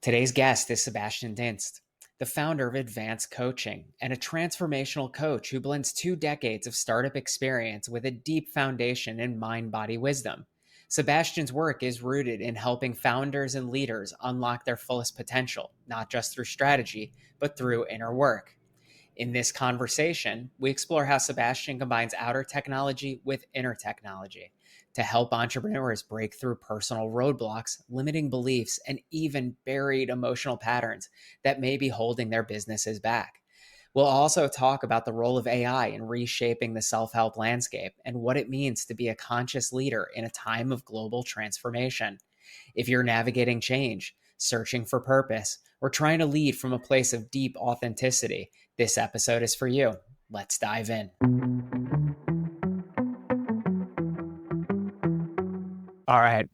Today's guest is Sebastian Dienst, the founder of Advanced Coaching and a transformational coach who blends 2 decades of startup experience with a deep foundation in mind-body wisdom. Sebastian's work is rooted in helping founders and leaders unlock their fullest potential, not just through strategy, but through inner work. In this conversation, we explore how Sebastian combines outer technology with inner technology to help entrepreneurs break through personal roadblocks, limiting beliefs, and even buried emotional patterns that may be holding their businesses back. We'll also talk about the role of AI in reshaping the self-help landscape and what it means to be a conscious leader in a time of global transformation. If you're navigating change, searching for purpose, or trying to lead from a place of deep authenticity, this episode is for you. Let's dive in. All right.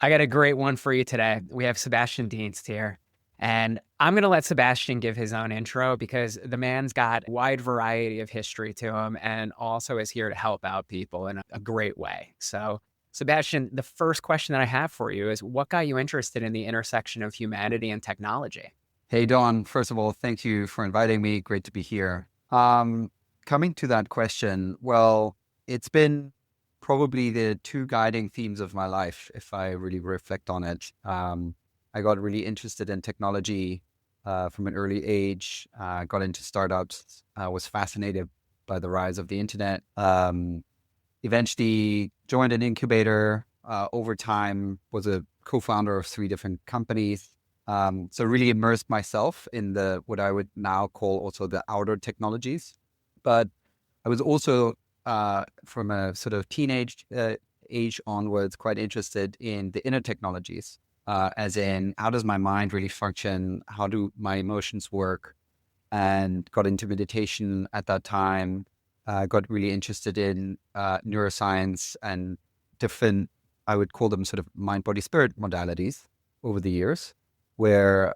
I got a great one for you today. We have Sebastian Dienst here. And I'm going to let Sebastian give his own intro because the man's got a wide variety of history to him and also is here to help out people in a great way. So, Sebastian, the first question that I have for you is what got you interested in the intersection of humanity and technology? Hey, Don. First of all, thank you for inviting me. Great to be here. Coming to that question, well, it's been probably the two guiding themes of my life, if I really reflect on it. I got really interested in technology from an early age, got into startups, was fascinated by the rise of the internet, eventually joined an incubator over time, was a co-founder of 3 different companies. So really immersed myself in what I would now call also the outer technologies. But I was also from a sort of teenage age onwards quite interested in the inner technologies, as in how does my mind really function? How do my emotions work? And got into meditation at that time, got really interested in neuroscience and different, I would call them sort of mind, body, spirit modalities over the years, where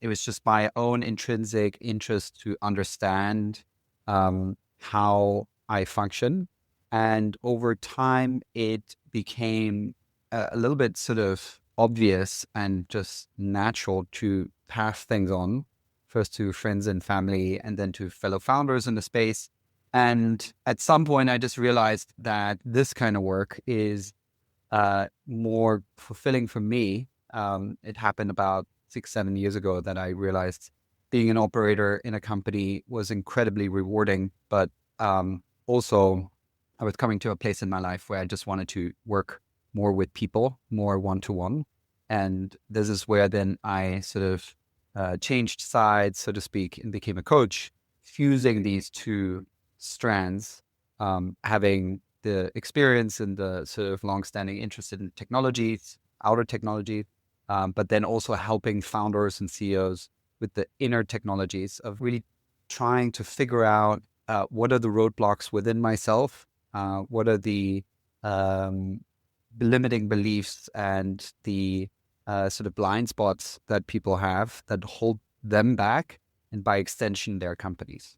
it was just my own intrinsic interest to understand how I function. And over time, it became a little bit sort of obvious and just natural to pass things on, first to friends and family, and then to fellow founders in the space. And at some point, I just realized that this kind of work is more fulfilling for me. It happened about 6-7 years ago that I realized being an operator in a company was incredibly rewarding, but also I was coming to a place in my life where I just wanted to work more with people, more one-to-one. And this is where then I sort of changed sides, so to speak, and became a coach, fusing these two strands, having the experience and the sort of longstanding interest in technologies, outer technology, but then also helping founders and CEOs with the inner technologies of really trying to figure out what are the roadblocks within myself, what are the limiting beliefs and the sort of blind spots that people have that hold them back, and by extension, their companies.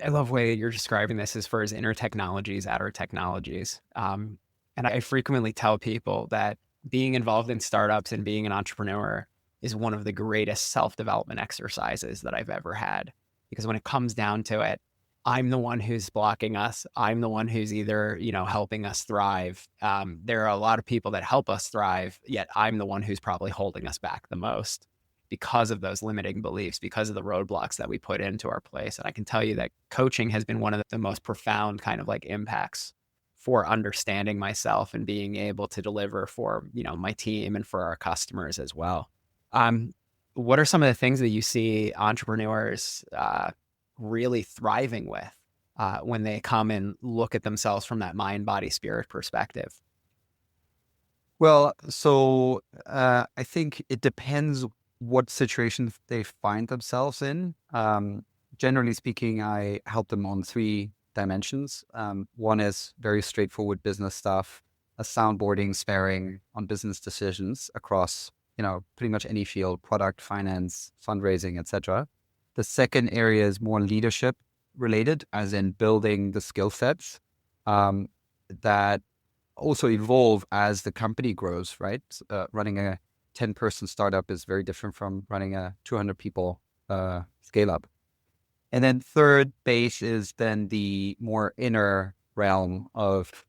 I love the way you're describing this as far as inner technologies, outer technologies. And I frequently tell people that being involved in startups and being an entrepreneur is one of the greatest self-development exercises that I've ever had. Because when it comes down to it, I'm the one who's blocking us. I'm the one who's either, helping us thrive. There are a lot of people that help us thrive, yet I'm the one who's probably holding us back the most because of those limiting beliefs, because of the roadblocks that we put into our place. And I can tell you that coaching has been one of the most profound kind of like impacts for understanding myself and being able to deliver for, my team and for our customers as well. What are some of the things that you see entrepreneurs really thriving with when they come and look at themselves from that mind, body, spirit perspective? Well, so I think it depends what situations they find themselves in. Generally speaking, I help them on 3 dimensions. One is very straightforward business stuff, a soundboarding, sparing on business decisions across, pretty much any field, product, finance, fundraising, etc. The second area is more leadership related, as in building the skill sets that also evolve as the company grows, right? Running a 10-person startup is very different from running a 200 people scale up. And then third base is then the more inner realm of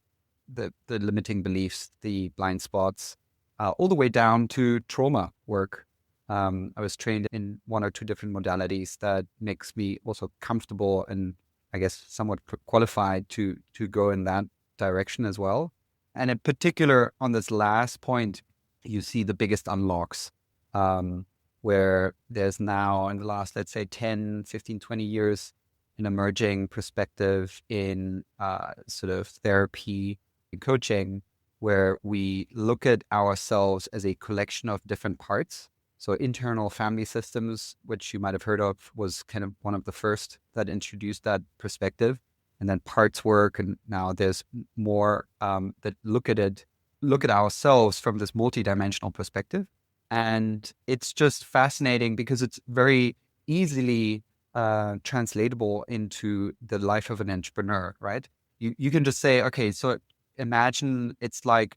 the limiting beliefs, the blind spots, all the way down to trauma work. I was trained in one or two different modalities that makes me also comfortable and I guess somewhat qualified to go in that direction as well. And in particular, on this last point, you see the biggest unlocks, where there's now in the last, let's say 10, 15, 20 years, an emerging perspective in sort of therapy and coaching, where we look at ourselves as a collection of different parts. So internal family systems, which you might have heard of, was kind of one of the first that introduced that perspective. And then parts work, and now there's more that look at ourselves from this multidimensional perspective. And it's just fascinating because it's very easily translatable into the life of an entrepreneur, right? You can just say, okay, so imagine it's like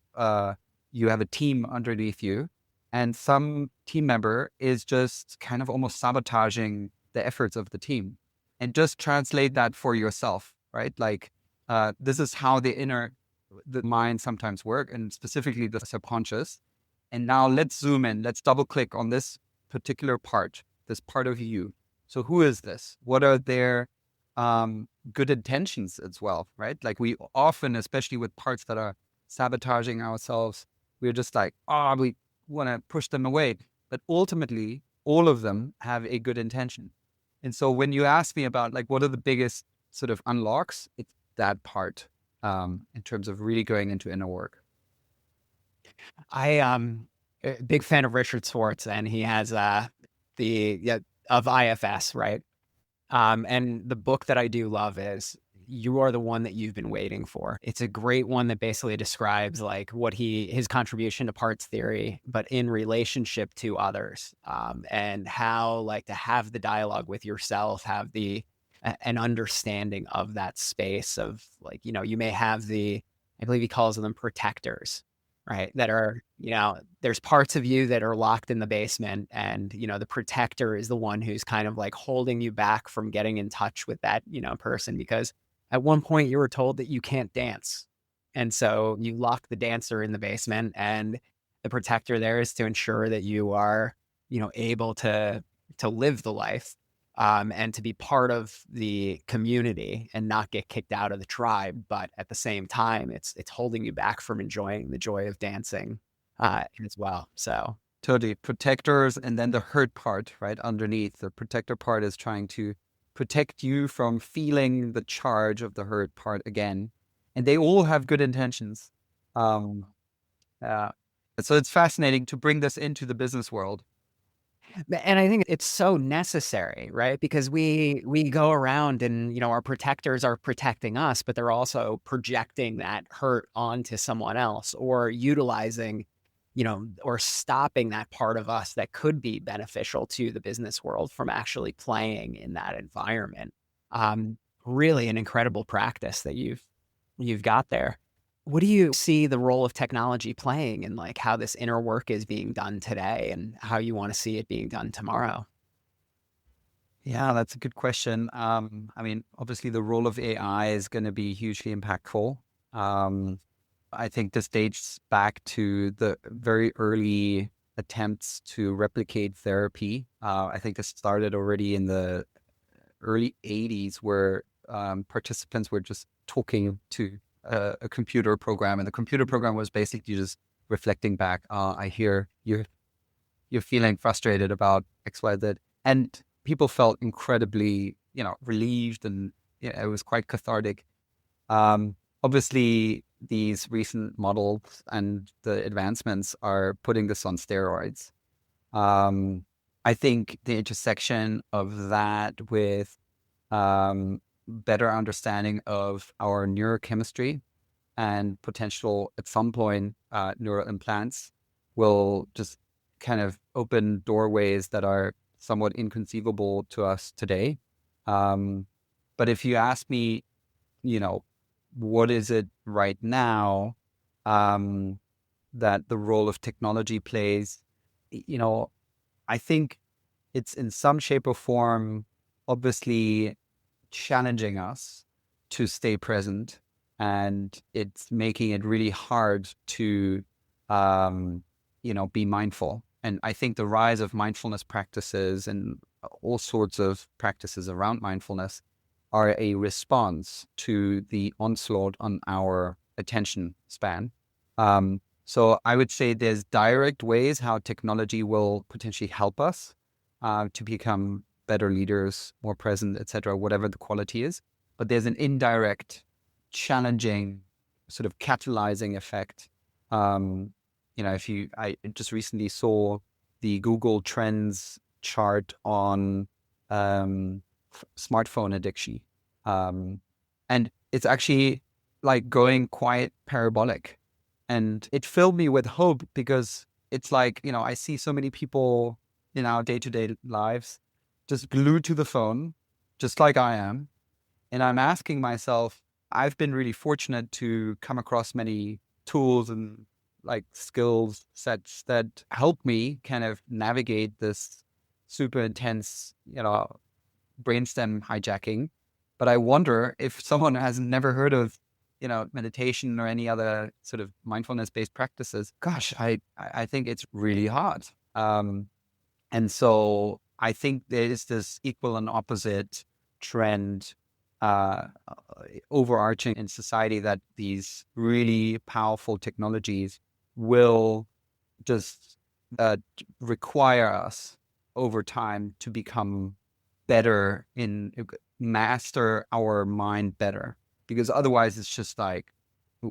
you have a team underneath you, and some team member is just kind of almost sabotaging the efforts of the team, and just translate that for yourself, right? Like this is how the mind sometimes work, and specifically the subconscious. And now let's zoom in, let's double click on this particular part, this part of you. So who is this? What are their good intentions as well, right? Like we often, especially with parts that are sabotaging ourselves, we're just like, oh, we want to push them away. But ultimately, all of them have a good intention. And so when you ask me about like, what are the biggest sort of unlocks, it's that part in terms of really going into inner work. I a big fan of Richard Swartz, and he has of IFS, right? And the book that I do love is You Are the One That You've Been Waiting For. It's a great one that basically describes like his contribution to parts theory, but in relationship to others, and how like to have the dialogue with yourself, have an understanding of that space of like, you may have I believe he calls them protectors, right? That are, there's parts of you that are locked in the basement, and, the protector is the one who's kind of like holding you back from getting in touch with that, person, because at one point you were told that you can't dance. And so you lock the dancer in the basement, and the protector there is to ensure that you are, able to live the life, and to be part of the community and not get kicked out of the tribe. But at the same time, it's holding you back from enjoying the joy of dancing as well. So Totally. Protectors, and then the hurt part, right? Underneath, the protector part is trying to protect you from feeling the charge of the hurt part again. And they all have good intentions. Um, so it's fascinating to bring this into the business world. And I think it's so necessary, right? Because we go around and, our protectors are protecting us, but they're also projecting that hurt onto someone else, or utilizing, or stopping that part of us that could be beneficial to the business world from actually playing in that environment. Really an incredible practice that you've got there. What do you see the role of technology playing in like how this inner work is being done today, and how you want to see it being done tomorrow? Yeah, that's a good question. I mean, obviously the role of AI is going to be hugely impactful. I think this dates back to the very early attempts to replicate therapy. I think this started already in the early 80s, where participants were just talking to a computer program, and the computer program was basically just reflecting back. I hear you're feeling frustrated about X, Y, Z, and people felt incredibly, relieved, and it was quite cathartic. Obviously, these recent models and the advancements are putting this on steroids. I think the intersection of that with better understanding of our neurochemistry and potential at some point neural implants will just kind of open doorways that are somewhat inconceivable to us today. But if you ask me, what is it right now that the role of technology plays? you know, I think it's in some shape or form, obviously challenging us to stay present, and it's making it really hard to, um, be mindful. And I think the rise of mindfulness practices and all sorts of practices around mindfulness are a response to the onslaught on our attention span. So I would say there's direct ways how technology will potentially help us to become better leaders, more present, etc., whatever the quality is. But there's an indirect, challenging, sort of catalyzing effect. I just recently saw the Google Trends chart on smartphone addiction, and it's actually like going quite parabolic, and it filled me with hope because it's like, I see so many people in our day-to-day lives just glued to the phone, just like I am. And I'm asking myself, I've been really fortunate to come across many tools and like skills sets that help me kind of navigate this super intense, brainstem hijacking. But I wonder if someone has never heard of, meditation or any other sort of mindfulness based practices. Gosh, I think it's really hard. And so I think there is this equal and opposite trend uh, overarching in society, that these really powerful technologies will just require us over time to become better in master our mind better, because otherwise it's just like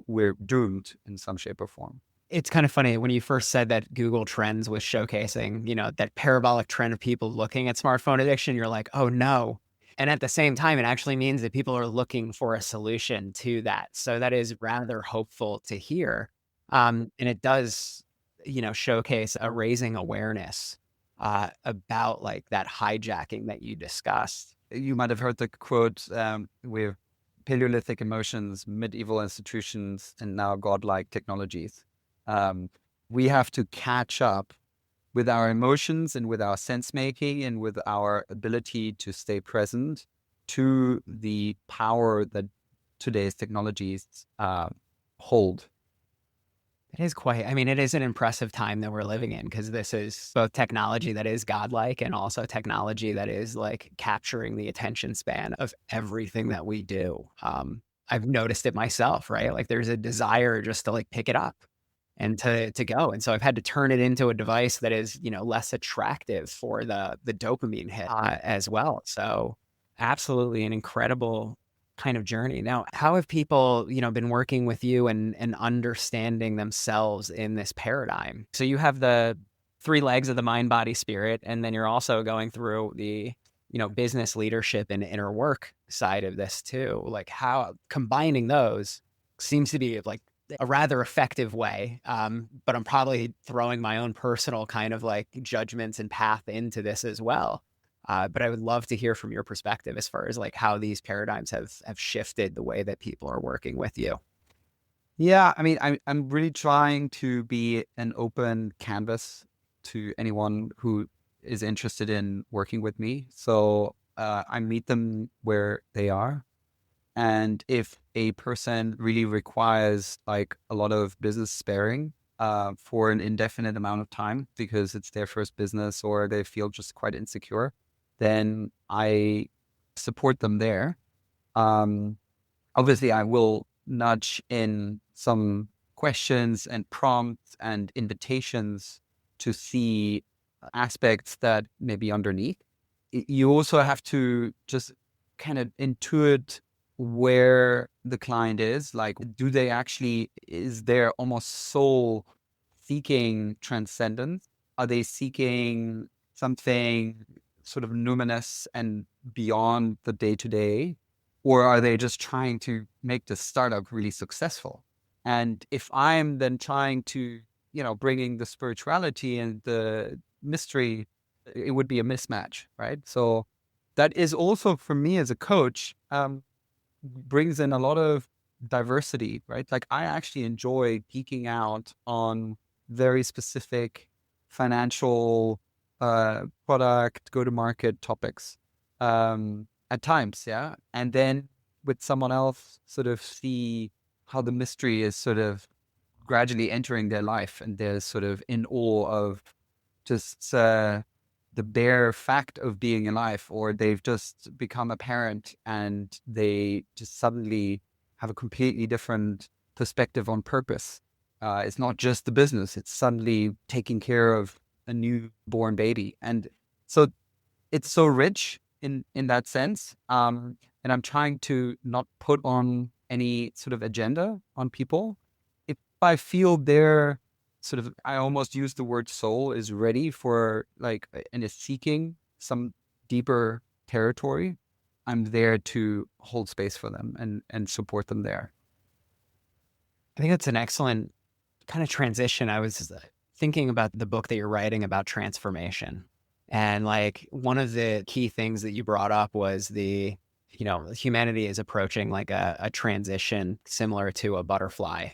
we're doomed in some shape or form. It's kind of funny when you first said that Google Trends was showcasing, that parabolic trend of people looking at smartphone addiction. You're like, oh no. And at the same time, it actually means that people are looking for a solution to that. So that is rather hopeful to hear. And it does, showcase a raising awareness about like that hijacking that you discussed. You might have heard the quote, with Paleolithic emotions, medieval institutions, and now godlike technologies. We have to catch up with our emotions and with our sense making and with our ability to stay present to the power that today's technologies hold. It is quite, I mean, it is an impressive time that we're living in, because this is both technology that is godlike and also technology that is like capturing the attention span of everything that we do. I've noticed it myself, right? Like there's a desire just to like pick it up and to go. And so I've had to turn it into a device that is, less attractive for the dopamine hit as well. So absolutely an incredible kind of journey. Now, how have people, been working with you and understanding themselves in this paradigm? So you have the three legs of the mind, body, spirit, and then you're also going through the, business leadership and inner work side of this too. Like how combining those seems to be like a rather effective way. But I'm probably throwing my own personal kind of like judgments and path into this as well. But I would love to hear from your perspective as far as like how these paradigms have shifted the way that people are working with you. Yeah, I mean, I'm really trying to be an open canvas to anyone who is interested in working with me. So I meet them where they are. And if a person really requires like a lot of business sparing for an indefinite amount of time because it's their first business or they feel just quite insecure, then I support them there. Obviously, I will nudge in some questions and prompts and invitations to see aspects that may be underneath. You also have to just kind of intuit where the client is. Like, do they actually, is their almost soul seeking transcendence? Are they seeking something sort of numinous and beyond the day to day? Or are they just trying to make the startup really successful? And if I'm then trying to, bringing the spirituality and the mystery, it would be a mismatch, right? So that is also for me as a coach, brings in a lot of diversity, right? Like I actually enjoy geeking out on very specific financial, product, go-to-market topics, at times, yeah. And then with someone else, sort of see how the mystery is sort of gradually entering their life, and they're sort of in awe of just the bare fact of being alive, or they've just become a parent and they just suddenly have a completely different perspective on purpose. It's not just the business, it's suddenly taking care of a newborn baby. And so it's so rich in that sense. And I'm trying to not put on any sort of agenda on people. If I feel they're sort of, I almost use the word soul, is ready for like, and is seeking some deeper territory, I'm there to hold space for them and support them there. I think that's an excellent kind of transition. I was thinking about the book that you're writing about transformation. And like one of the key things that you brought up was humanity is approaching like a transition similar to a butterfly.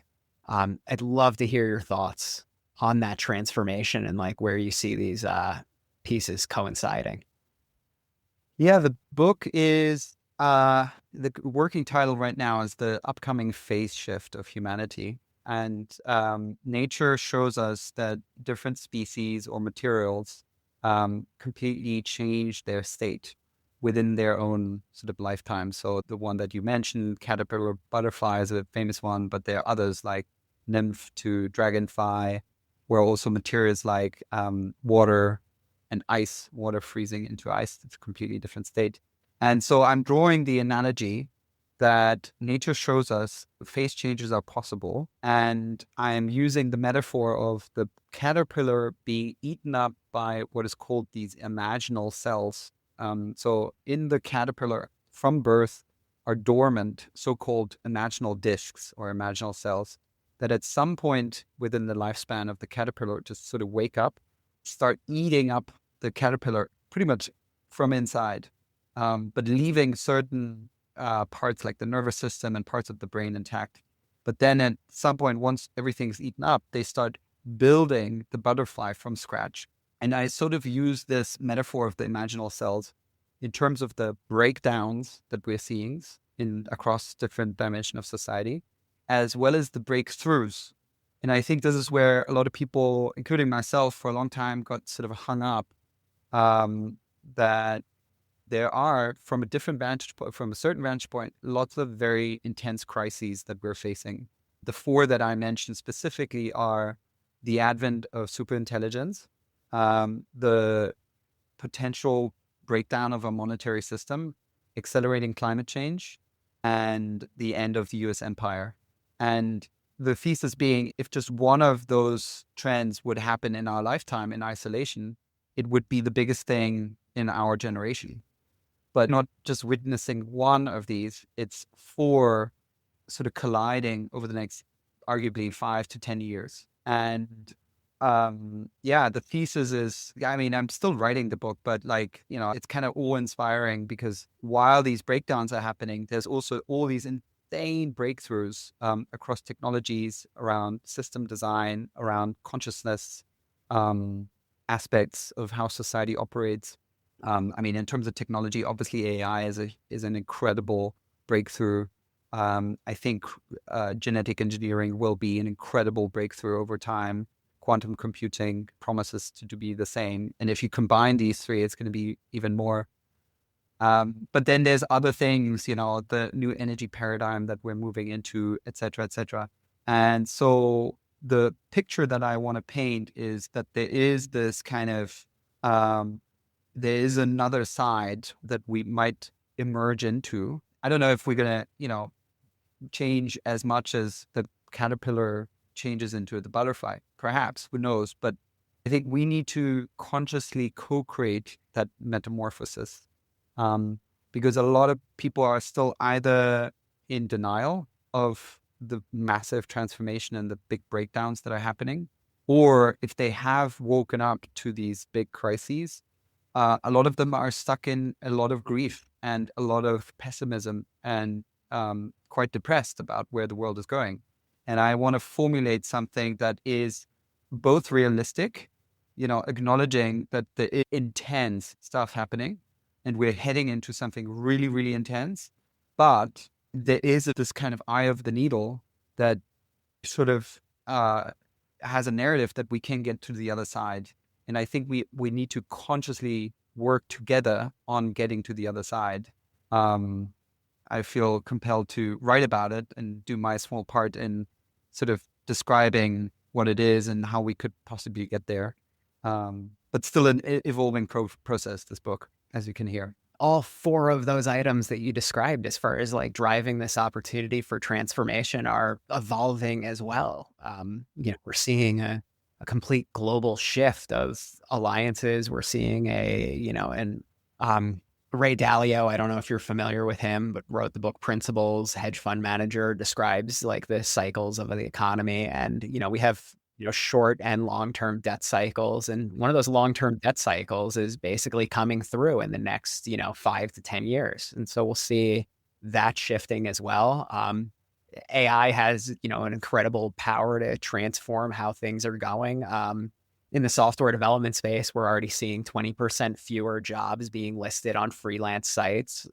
I'd love to hear your thoughts on that transformation and like where you see these pieces coinciding. Yeah, the book is the working title right now is The Upcoming Phase Shift of Humanity. And nature shows us that different species or materials completely change their state within their own sort of lifetime. So the one that you mentioned, caterpillar butterfly, is a famous one, but there are others like nymph to dragonfly, where also materials like water and ice, water freezing into ice. It's a completely different state. And so I'm drawing the analogy that nature shows us phase changes are possible. And I'm using the metaphor of the caterpillar being eaten up by what is called these imaginal cells. So in the caterpillar from birth are dormant so-called imaginal discs or imaginal cells that at some point within the lifespan of the caterpillar just sort of wake up, start eating up the caterpillar pretty much from inside, but leaving certain parts like the nervous system and parts of the brain intact. But then at some point, once everything's eaten up, they start building the butterfly from scratch. And I sort of use this metaphor of the imaginal cells in terms of the breakdowns that we're seeing in across different dimensions of society, as well as the breakthroughs. And I think this is where a lot of people, including myself, for a long time got sort of hung up, that there are, from a different vantage point, from a certain vantage point, lots of very intense crises that we're facing. The four that I mentioned specifically are the advent of superintelligence, the potential breakdown of a monetary system, accelerating climate change, and the end of the US empire. And the thesis being, if just one of those trends would happen in our lifetime in isolation, it would be the biggest thing in our generation. But not just witnessing one of these, it's four sort of colliding over the next arguably 5 to 10 years. And yeah, the thesis is, I mean, I'm still writing the book, but like, it's kind of awe-inspiring because while these breakdowns are happening, there's also all these insane breakthroughs across technologies, around system design, around consciousness, aspects of how society operates. I mean, in terms of technology, obviously AI is an incredible breakthrough. I think genetic engineering will be an incredible breakthrough over time. Quantum computing promises to be the same. And if you combine these three, it's going to be even more. But then there's other things, the new energy paradigm that we're moving into, et cetera, et cetera. And so the picture that I want to paint is that there is this kind of, there is another side that we might emerge into. I don't know if we're going to, change as much as the caterpillar changes into the butterfly. Perhaps, who knows? But I think we need to consciously co-create that metamorphosis, because a lot of people are still either in denial of the massive transformation and the big breakdowns that are happening, or if they have woken up to these big crises, a lot of them are stuck in a lot of grief and a lot of pessimism and quite depressed about where the world is going. And I want to formulate something that is both realistic acknowledging that the intense stuff happening and we're heading into something really, really intense, but there is this kind of eye of the needle that sort of has a narrative that we can get to the other side. And I think we need to consciously work together on getting to the other side. Um, I feel compelled to write about it and do my small part in sort of describing what it is and how we could possibly get there. But still an evolving process, this book, as you can hear. All four of those items that you described as far as like driving this opportunity for transformation are evolving as well. We're seeing a complete global shift of alliances. We're seeing Ray Dalio, I don't know if you're familiar with him, but wrote the book Principles, hedge fund manager, describes like the cycles of the economy. And, we have short and long-term debt cycles. And one of those long-term debt cycles is basically coming through in the next, 5 to 10 years. And so we'll see that shifting as well. AI has, an incredible power to transform how things are going. In the software development space, we're already seeing 20% fewer jobs being listed on freelance sites.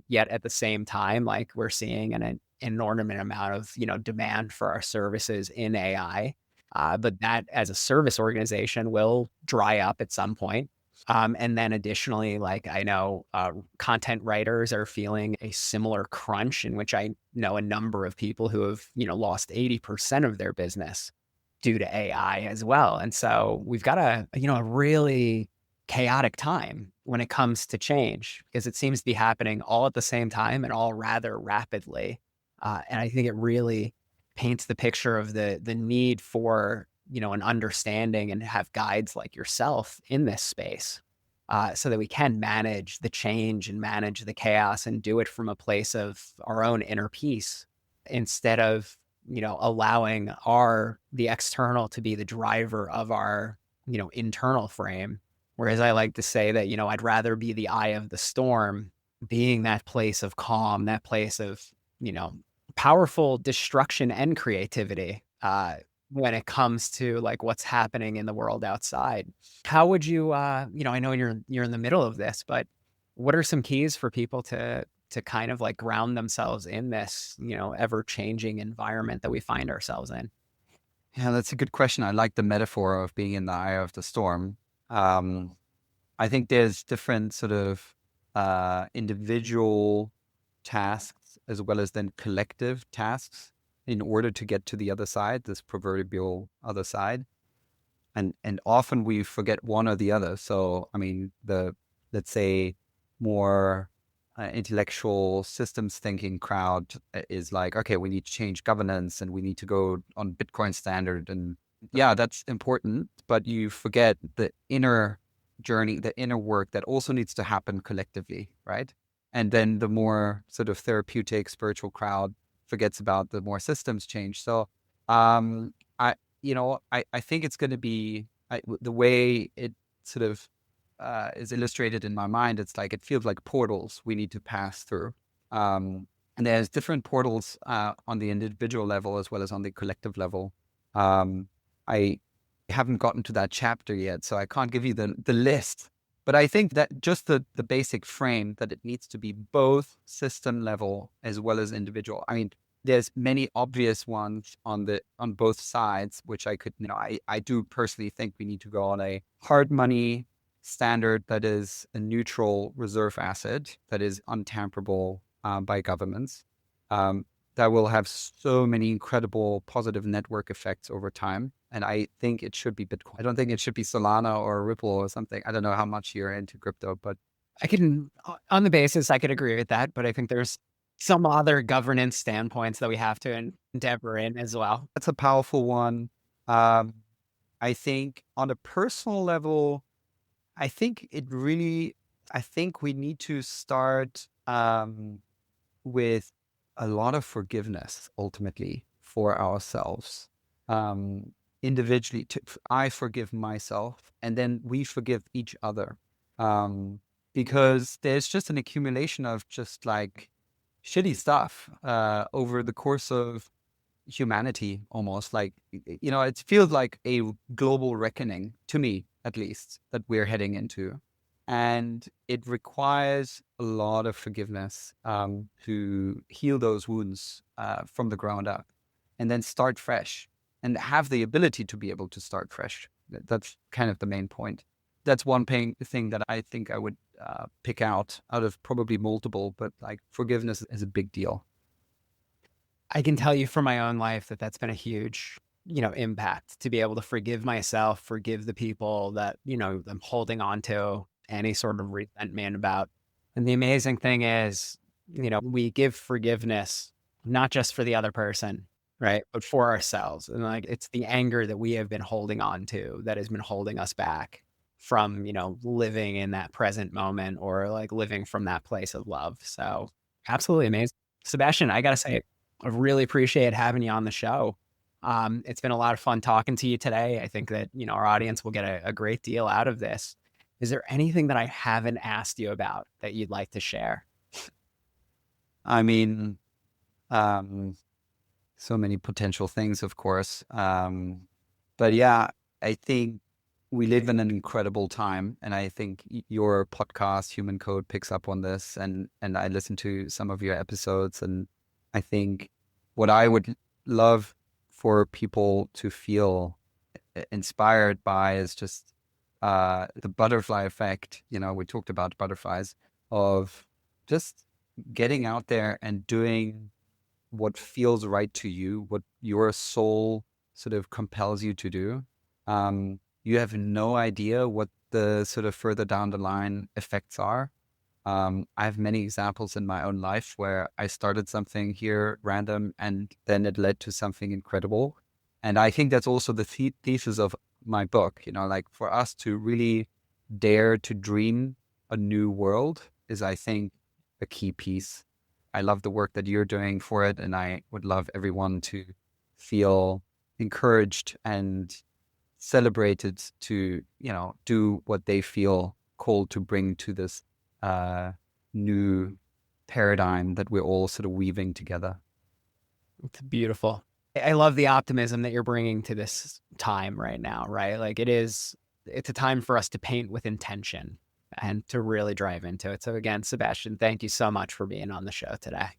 Yet at the same time, like we're seeing an inordinate amount of, demand for our services in AI. But that as a service organization will dry up at some point. And then additionally, like I know content writers are feeling a similar crunch, in which I know a number of people who have, lost 80% of their business due to AI as well. And so we've got a really chaotic time when it comes to change, because it seems to be happening all at the same time and all rather rapidly. And I think it really paints the picture of the need for, an understanding and have guides like yourself in this space, so that we can manage the change and manage the chaos and do it from a place of our own inner peace, instead of, allowing the external to be the driver of our, internal frame. Whereas I like to say that, I'd rather be the eye of the storm, being that place of calm, that place of, powerful destruction and creativity, when it comes to like what's happening in the world outside. How would you, I know you're in the middle of this, but what are some keys for people to kind of like ground themselves in this, ever changing environment that we find ourselves in? Yeah, that's a good question. I like the metaphor of being in the eye of the storm. I think there's different sort of individual tasks as well as then collective tasks in order to get to the other side, this proverbial other side. And often we forget one or the other. So, I mean, let's say more intellectual systems thinking crowd is like, okay, we need to change governance and we need to go on Bitcoin standard. And yeah, that's important, but you forget the inner journey, the inner work that also needs to happen collectively, right? And then the more sort of therapeutic spiritual crowd forgets about the more systems change. So I think it's going to be the way it sort of is illustrated in my mind. It's like, it feels like portals we need to pass through. And there's different portals on the individual level as well as on the collective level. I haven't gotten to that chapter yet, so I can't give you the list. But I think that just the basic frame that it needs to be both system level as well as individual. I mean, there's many obvious ones on both sides, which I do personally think we need to go on a hard money standard that is a neutral reserve asset that is untamperable by governments. That will have so many incredible positive network effects over time. And I think it should be Bitcoin. I don't think it should be Solana or Ripple or something. I don't know how much you're into crypto, but On the basis, I could agree with that, but I think there's some other governance standpoints that we have to endeavor in as well. That's a powerful one. I think on a personal level, I think we need to start with a lot of forgiveness ultimately for ourselves. Individually, I forgive myself and then we forgive each other. Because there's just an accumulation of just like shitty stuff over the course of humanity, almost like, it feels like a global reckoning to me. at least, that we're heading into. And it requires a lot of forgiveness to heal those wounds from the ground up and then start fresh and have the ability to be able to start fresh. That's kind of the main point. That's one thing that I think I would pick out of probably multiple, but like forgiveness is a big deal. I can tell you from my own life that that's been a huge, impact to be able to forgive myself, forgive the people that, I'm holding on to any sort of resentment about. And the amazing thing is, we give forgiveness, not just for the other person, right? But for ourselves. And like, it's the anger that we have been holding on to that has been holding us back from, living in that present moment or like living from that place of love. So absolutely amazing. Sebastian, I got to say, I really appreciate having you on the show. It's been a lot of fun talking to you today. I think that, our audience will get a great deal out of this. Is there anything that I haven't asked you about that you'd like to share? I mean, so many potential things, of course. But yeah, I think we live in an incredible time, and I think your podcast, Human Code, picks up on this. And I listen to some of your episodes, and I think what I would love for people to feel inspired by is just the butterfly effect. We talked about butterflies, of just getting out there and doing what feels right to you, what your soul sort of compels you to do. You have no idea what the sort of further down the line effects are. I have many examples in my own life where I started something here random and then it led to something incredible. And I think that's also the thesis of my book, like for us to really dare to dream a new world is, I think, a key piece. I love the work that you're doing for it, and I would love everyone to feel encouraged and celebrated to, do what they feel called to bring to this new paradigm that we're all sort of weaving together. It's beautiful. I love the optimism that you're bringing to this time right now, right? Like it's a time for us to paint with intention and to really drive into it. So again, Sebastian, thank you so much for being on the show today.